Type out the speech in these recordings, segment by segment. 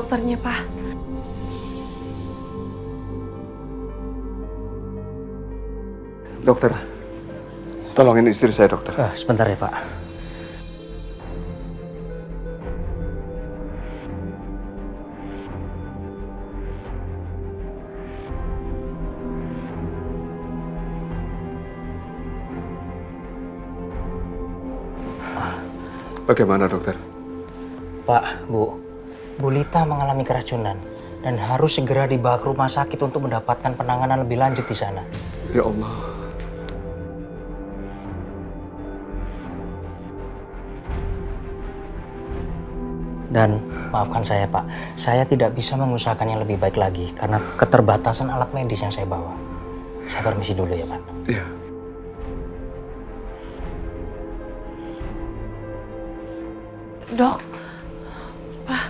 dokternya, Pak. Dokter, tolongin istri saya, dokter. Sebentar ya, Pak. Bagaimana, dokter? Pak, Bu Lita mengalami keracunan dan harus segera dibawa ke rumah sakit untuk mendapatkan penanganan lebih lanjut di sana. Ya Allah. Dan maafkan saya, Pak, saya tidak bisa mengusahakan yang lebih baik lagi karena keterbatasan alat medis yang saya bawa. Saya permisi dulu ya, Pak. Iya. Dok, Pak.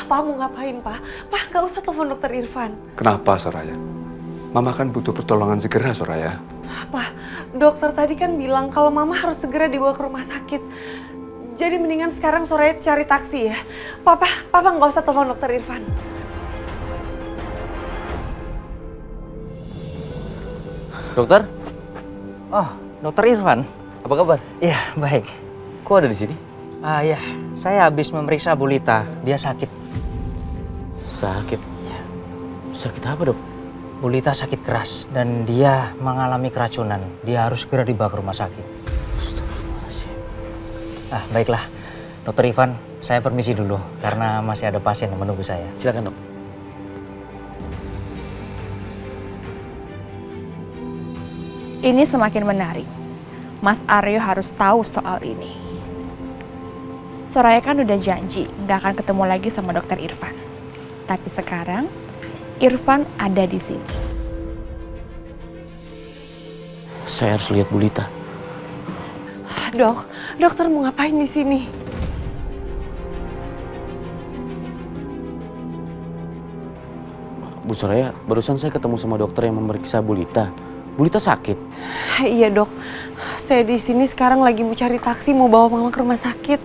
Pak mau ngapain, Pak? Pak, gak usah telepon dokter Irfan. Kenapa, Soraya? Mama kan butuh pertolongan segera, Soraya. Pak, dokter tadi kan bilang kalau Mama harus segera dibawa ke rumah sakit. Jadi mendingan sekarang Soraya cari taksi ya. Papa gak usah telepon dokter Irfan. Dokter, Oh, dokter Irfan. apa kabar? Iya, baik. Kok ada di sini? Ya, saya habis memeriksa Bu Lita. Dia sakit. Sakit. Sakit apa, Dok? Bu Lita sakit keras dan dia mengalami keracunan. Dia harus segera dibawa ke rumah sakit. Baiklah. Dokter Irfan, saya permisi dulu karena masih ada pasien yang menunggu saya. Silakan, Dok. Ini semakin menarik. Mas Aryo harus tahu soal ini. Soraya kan udah janji nggak akan ketemu lagi sama dokter Irfan. Tapi sekarang Irfan ada di sini. Saya harus lihat Bu Lita. Dok, dokter mau ngapain di sini? Bu Soraya, barusan saya ketemu sama dokter yang memeriksa Bu Lita. Bu Lita sakit. Iya, Dok. Saya di sini sekarang lagi mau cari taksi mau bawa Mama ke rumah sakit.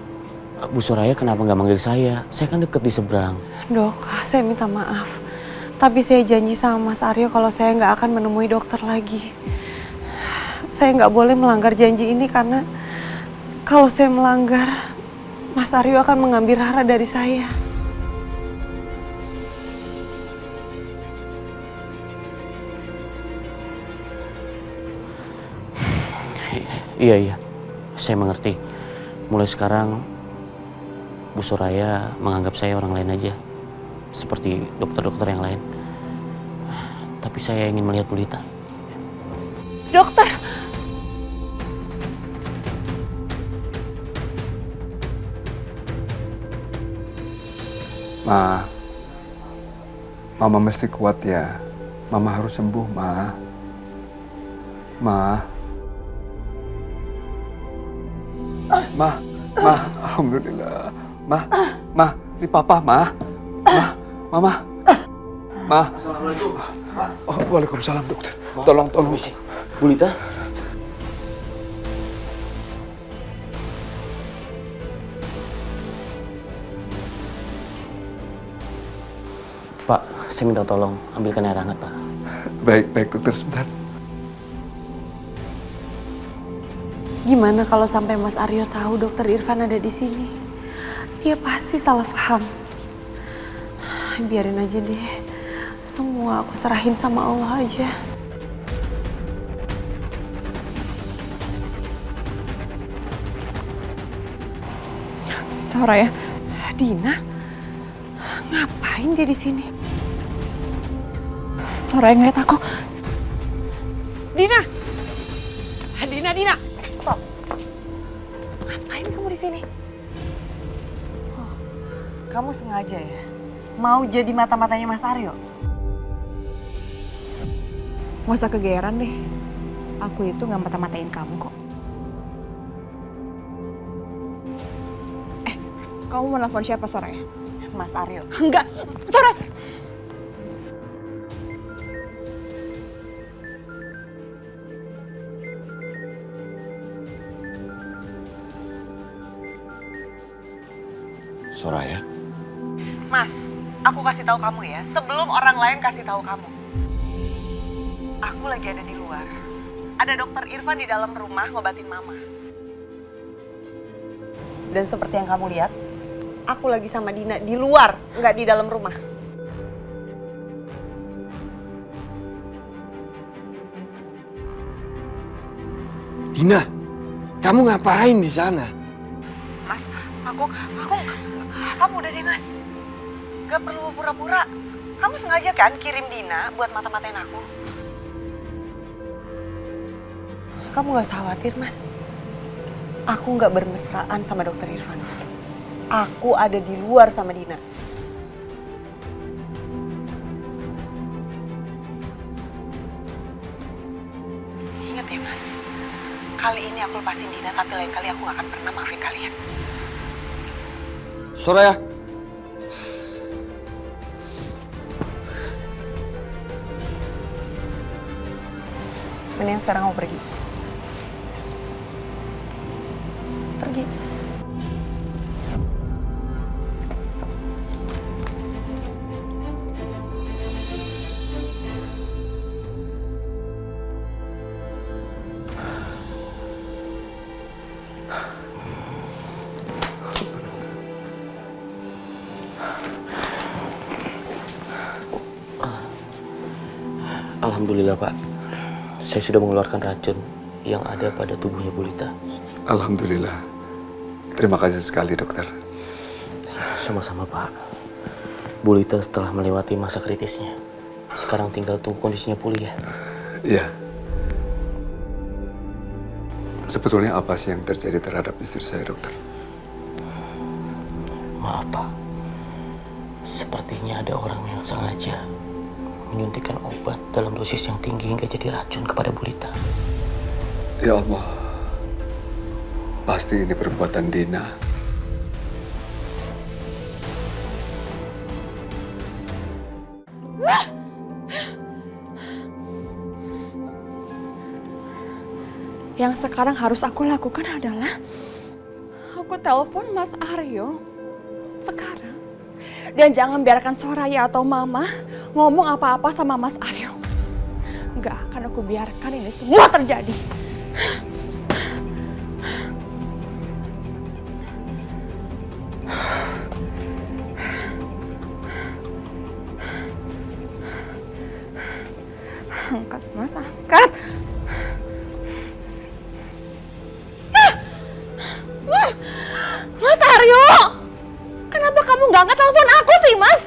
Bu Soraya kenapa nggak manggil saya? Saya kan deket di seberang. Dok, saya minta maaf. Tapi saya janji sama Mas Aryo kalau saya nggak akan menemui dokter lagi. Saya nggak boleh melanggar janji ini karena kalau saya melanggar, Mas Aryo akan mengambil Rara dari saya. Iya, saya mengerti. Mulai sekarang, Bu Soraya menganggap saya orang lain aja. Seperti dokter-dokter yang lain. Tapi saya ingin melihat Bu Lita. Dokter! Mama mesti kuat ya. Mama harus sembuh, Alhamdulillah. Ini Papa, Mama. Assalamualaikum. Oh, Waalaikumsalam, dokter. Tolong. Bu Lita? Pak, saya minta tolong ambilkan air hangat, Pak. Baik, dokter, sebentar. Gimana kalau sampai Mas Aryo tahu dokter Irfan ada di sini? Dia pasti salah paham. Biarin aja deh. Semua aku serahin sama Allah aja. Soraya, Dina? Ngapain dia di sini? Soraya ngeliat aku. Dina! Dina! Stop. Ngapain kamu di sini? Oh, kamu sengaja ya? Mau jadi mata-matanya Mas Aryo? Gak usah kegeeran deh. Aku itu gak mata-matain kamu kok. Kamu mau nelfon siapa, Soraya? Mas Aryo. Enggak, Soraya! Soraya. Mas, aku kasih tahu kamu ya, sebelum orang lain kasih tahu kamu. Aku lagi ada di luar. Ada dokter Irfan di dalam rumah ngobatin mama. Dan seperti yang kamu lihat, aku lagi sama Dina di luar, nggak di dalam rumah. Dina, kamu ngapain di sana? Mas, kamu udah deh mas. Gak perlu pura-pura. Kamu sengaja kan kirim Dina buat mata-matain aku? Kamu gak usah khawatir mas. Aku gak bermesraan sama dokter Irfan. Aku ada di luar sama Dina. Ingat ya mas, kali ini aku lepasin Dina tapi lain kali aku gak akan pernah maafin kalian. Soraya. Mending sekarang kamu pergi. Pergi. Alhamdulillah Pak, saya sudah mengeluarkan racun yang ada pada tubuhnya Bu Lita. Alhamdulillah. Terima kasih sekali dokter. Sama-sama Pak. Bu Lita setelah melewati masa kritisnya, sekarang tinggal tunggu kondisinya pulih ya. Iya. Sebetulnya apa sih yang terjadi terhadap istri saya dokter? Maaf Pak, sepertinya ada orang yang sengaja menyuntikkan obat dalam dosis yang tinggi hingga jadi racun kepada Bu Lita. Ya Allah, pasti ini perbuatan Dina. Yang sekarang harus aku lakukan adalah aku telepon Mas Aryo sekarang. Dan jangan biarkan Soraya atau Mama ngomong apa-apa sama Mas Aryo. Nggak akan aku biarkan ini semua terjadi. Angkat Mas, angkat. Mas Aryo! Kenapa kamu nggak angkat telepon aku sih, Mas?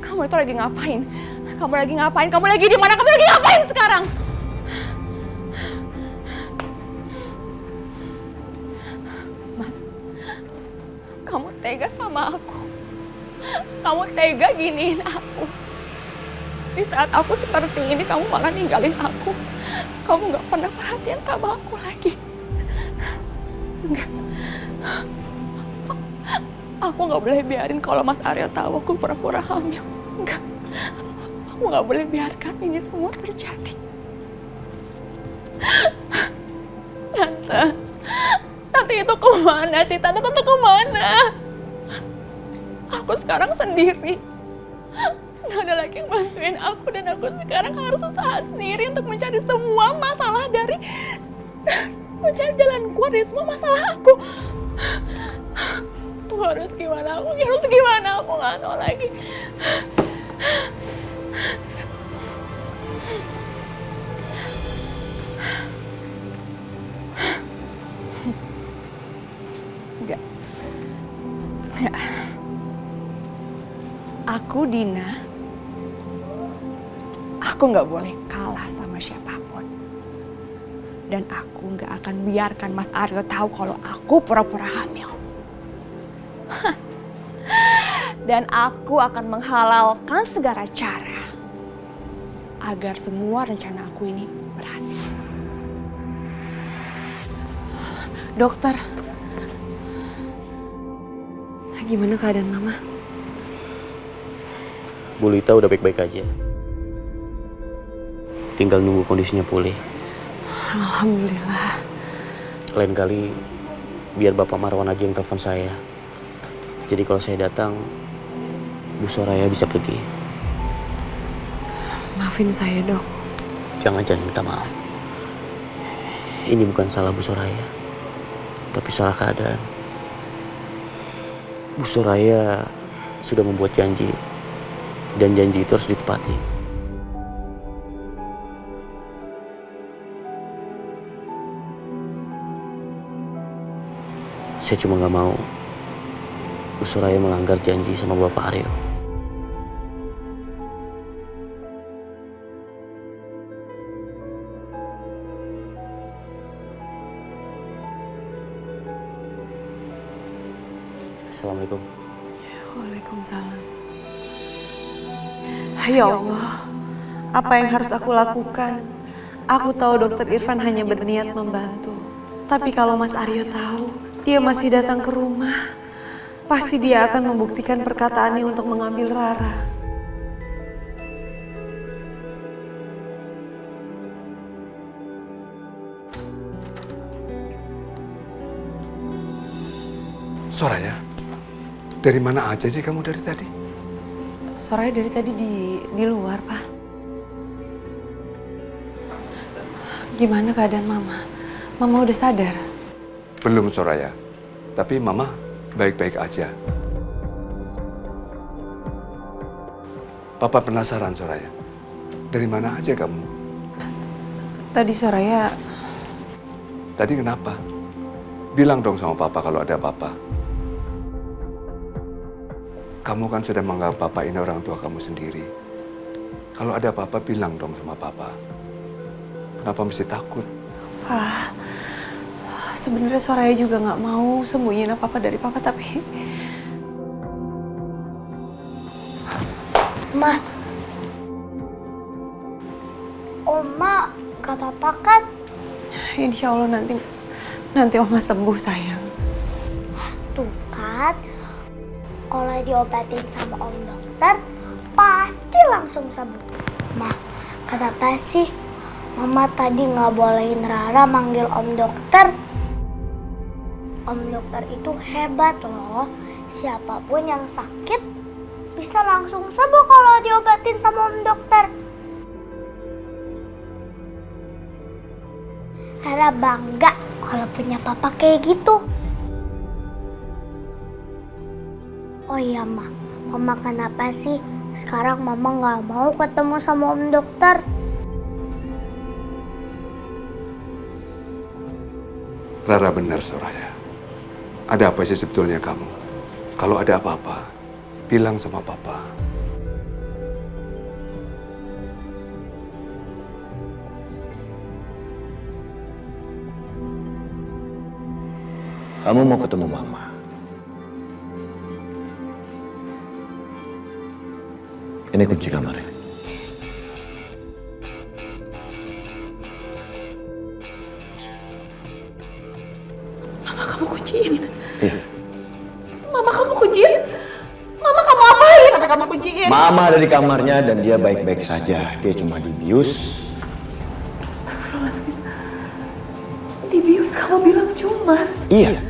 Kamu itu lagi ngapain? Kamu lagi ngapain? Kamu lagi di mana? Kamu lagi ngapain sekarang? Mas, kamu tega sama aku. Kamu tega giniin aku. Di saat aku seperti ini, kamu malah ninggalin aku. Kamu nggak pernah perhatian sama aku lagi. Enggak. Aku nggak boleh biarin kalau Mas Aryo tahu aku pura-pura hamil. Enggak. Aku nggak boleh biarkan ini semua terjadi. Tante itu kemana sih? Tante kemana? Aku sekarang sendiri. Gak ada lagi yang bantuin aku dan aku sekarang harus usaha sendiri untuk mencari semua masalah dari mencari jalan keluar dari semua masalah aku. Aku harus gimana? Aku nggak tahu lagi. Enggak. Aku Dina. Aku nggak boleh kalah sama siapapun. Dan aku nggak akan biarkan Mas Aryo tahu kalau aku pura-pura hamil. Dan aku akan menghalalkan segala cara agar semua rencana aku ini berhasil. Dokter, gimana keadaan Mama? Bu Lita udah baik-baik aja. Tinggal nunggu kondisinya pulih. Alhamdulillah. Lain kali biar Bapak Marwan aja yang telepon saya. Jadi kalau saya datang, Bu Soraya bisa pergi. Maafin saya, Dok. Jangan minta maaf. Ini bukan salah Bu Soraya, tapi salah keadaan. Bu Soraya sudah membuat janji, dan janji itu harus ditepati. Saya cuma nggak mau Bu Soraya melanggar janji sama Bapak Aryo. Assalamualaikum. Waalaikumsalam. Ya Allah, apa yang harus aku lakukan? Aku tahu Dokter Irfan hanya berniat membantu. Tapi kalau Mas Aryo tahu, dia masih datang ke rumah. Pasti dia akan membuktikan perkataannya untuk mengambil Rara. Soraya, dari mana aja sih kamu dari tadi? Soraya dari tadi di luar, Pak. Gimana keadaan Mama? Mama udah sadar? Belum, Soraya. Tapi Mama baik-baik aja. Papa penasaran, Soraya. Dari mana aja kamu? Tadi Soraya... Tadi kenapa? Bilang dong sama Papa kalau ada apa-apa. Kamu kan sudah menganggap Papa ini orang tua kamu sendiri. Kalau ada apa-apa, bilang dong sama Papa. Kenapa mesti takut? Pak, sebenarnya Soraya juga nggak mau sembunyiin apa-apa dari Papa, tapi... Ma, Oma gak apa-apa kan? Insya Allah nanti Oma sembuh, sayang. Tuh kan, kalau diobatin sama om dokter, pasti langsung sembuh. Ma, kenapa sih Mama tadi nggak bolehin Rara manggil om dokter? Om dokter itu hebat loh. Siapapun yang sakit bisa langsung sembuh kalau diobatin sama om dokter. Rara bangga kalau punya papa kayak gitu. Oh iya, Mama kenapa sih sekarang Mama nggak mau ketemu sama om dokter? Rara benar, Soraya. Ada apa sih sebetulnya kamu? Kalau ada apa-apa, bilang sama Papa. Kamu mau ketemu Mama. Ini kunci kamarnya. Mama, kamu kunciin. Iya. Mama, kamu kunciin. Mama, kamu apain sampai kamu kunciin? Mama ada di kamarnya dan dia baik-baik saja. Dia cuma dibius. Astagfirullahaladzim. Dibius kamu bilang cuma. Iya.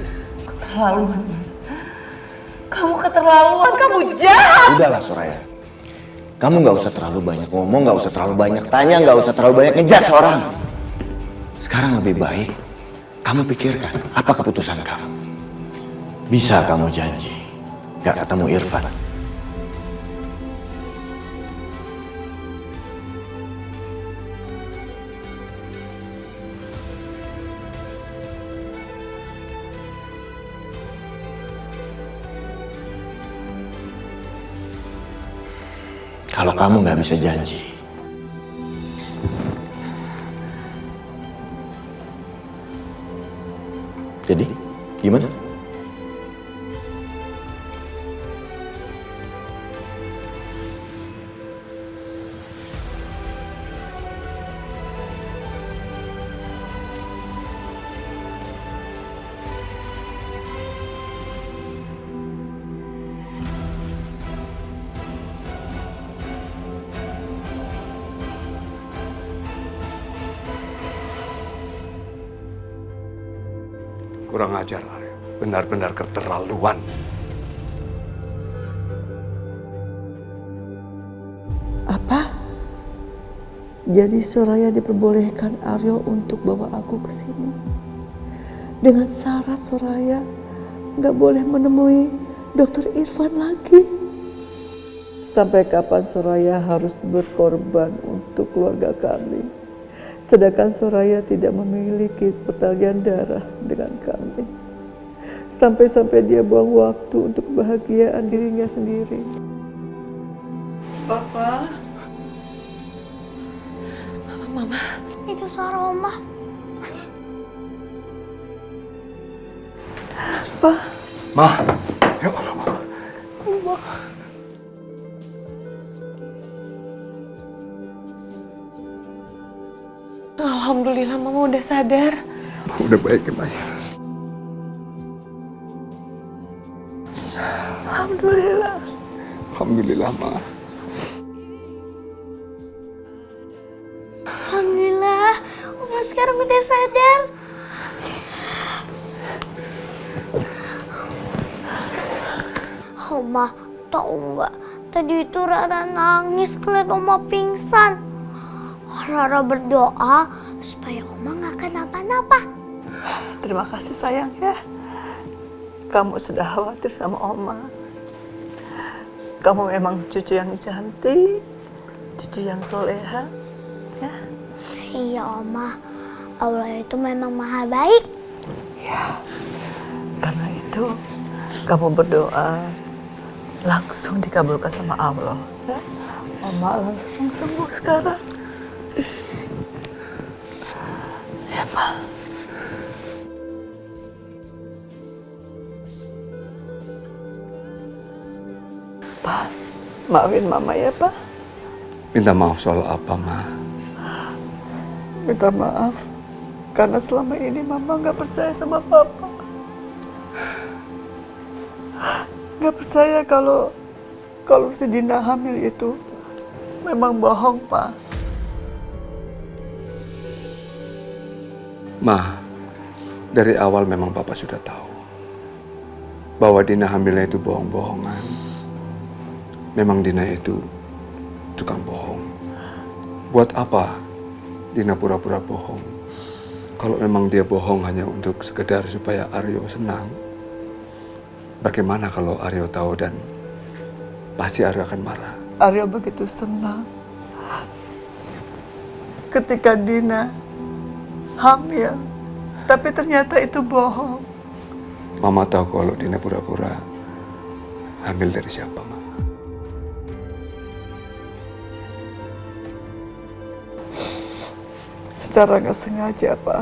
Keterlaluan, Mas. Kamu keterlaluan, kamu jahat. Udahlah, Soraya. Kamu nggak usah terlalu banyak ngomong, nggak usah terlalu banyak tanya, nggak usah terlalu banyak ngejas orang. Sekarang lebih baik kamu pikirkan apa keputusan kamu. Bisa kamu janji nggak ketemu Irfan? Kalau kamu nggak bisa janji, jadi gimana? Kurang ajar, Aryo. Benar-benar keterlaluan. Apa? Jadi Soraya diperbolehkan Aryo untuk bawa aku ke sini. Dengan syarat Soraya nggak boleh menemui Dokter Irfan lagi. Sampai kapan Soraya harus berkorban untuk keluarga kami? Sedangkan Soraya tidak memiliki pertalian darah dengan kami. Sampai-sampai dia buang waktu untuk kebahagiaan dirinya sendiri. Papa. Mama. Itu suara Oma. Pa. Ma, ya Allah. Alhamdulillah Mama udah sadar. Udah baik kan, Ayah? Alhamdulillah. Alhamdulillah, Ma. Alhamdulillah, Oma sekarang udah sadar. Oma, tahu nggak? Tadi itu Rara nangis ngeliat Oma pingsan. Rara berdoa supaya Oma nggak kenapa-napa. Terima kasih sayang ya. Kamu sudah khawatir sama Oma. Kamu memang cucu yang cantik, cucu yang soleha. Ya. Iya Oma, Allah itu memang maha baik. Ya, karena itu kamu berdoa langsung dikabulkan sama Allah. Ya. Oma langsung sembuh sekarang. Ya Pak. Pak, maafin Mama ya Pak. Minta maaf soal apa, Ma? Minta maaf karena selama ini Mama nggak percaya sama Papa. Nggak percaya kalau si Dina hamil itu memang bohong, Pak. Ma, dari awal memang Papa sudah tahu bahwa Dina hamilnya itu bohong-bohongan. Memang Dina itu tukang bohong. Buat apa Dina pura-pura bohong? Kalau memang dia bohong hanya untuk sekedar supaya Aryo senang, bagaimana kalau Aryo tahu dan pasti Aryo akan marah. Aryo begitu senang ketika Dina hamil, tapi ternyata itu bohong. Mama tahu kalau Dina pura-pura hamil dari siapa, Ma? Secara nggak sengaja, Pak.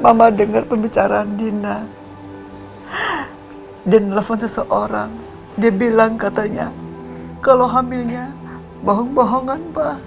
Mama dengar pembicaraan Dina. Dia nelfon seseorang. Dia bilang katanya kalau hamilnya bohong-bohongan, Pak.